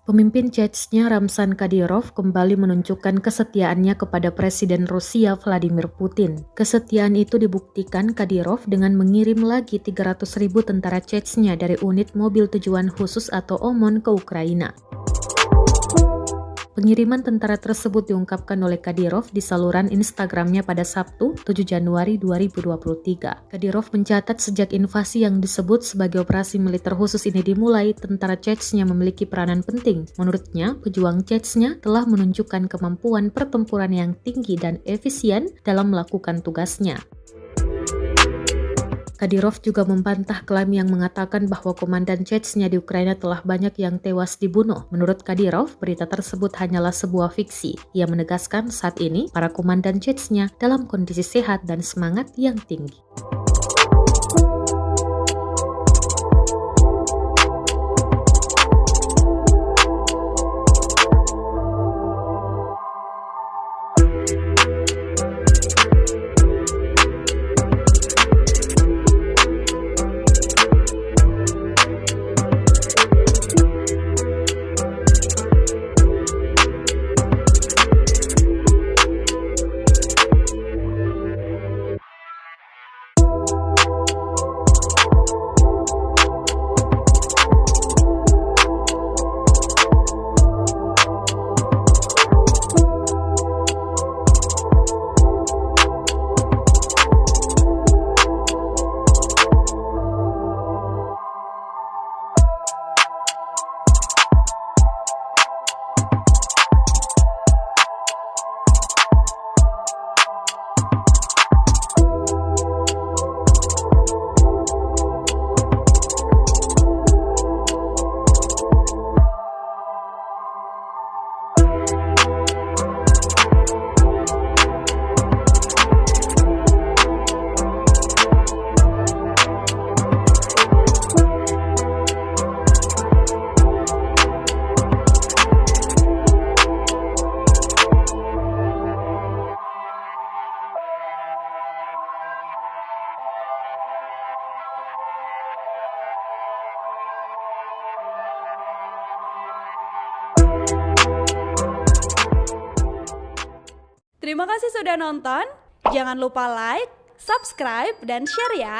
Pemimpin Chechnya Ramzan Kadyrov kembali menunjukkan kesetiaannya kepada Presiden Rusia Vladimir Putin. Kesetiaan itu dibuktikan Kadyrov dengan mengirim lagi 300.000 tentara Chechnya dari unit mobil tujuan khusus atau OMON ke Ukraina. Pengiriman tentara tersebut diungkapkan oleh Kadyrov di saluran Instagramnya pada Sabtu, 7 Januari 2023. Kadyrov mencatat sejak invasi yang disebut sebagai operasi militer khusus ini dimulai, tentara Chechnya memiliki peranan penting. Menurutnya, pejuang Chechnya telah menunjukkan kemampuan pertempuran yang tinggi dan efisien dalam melakukan tugasnya. Kadyrov juga membantah klaim yang mengatakan bahwa komandan Chechnya di Ukraina telah banyak yang tewas dibunuh. Menurut Kadyrov, berita tersebut hanyalah sebuah fiksi. Ia menegaskan saat ini para komandan Chechnya dalam kondisi sehat dan semangat yang tinggi. Terima kasih sudah nonton. Jangan lupa like, subscribe, dan share ya.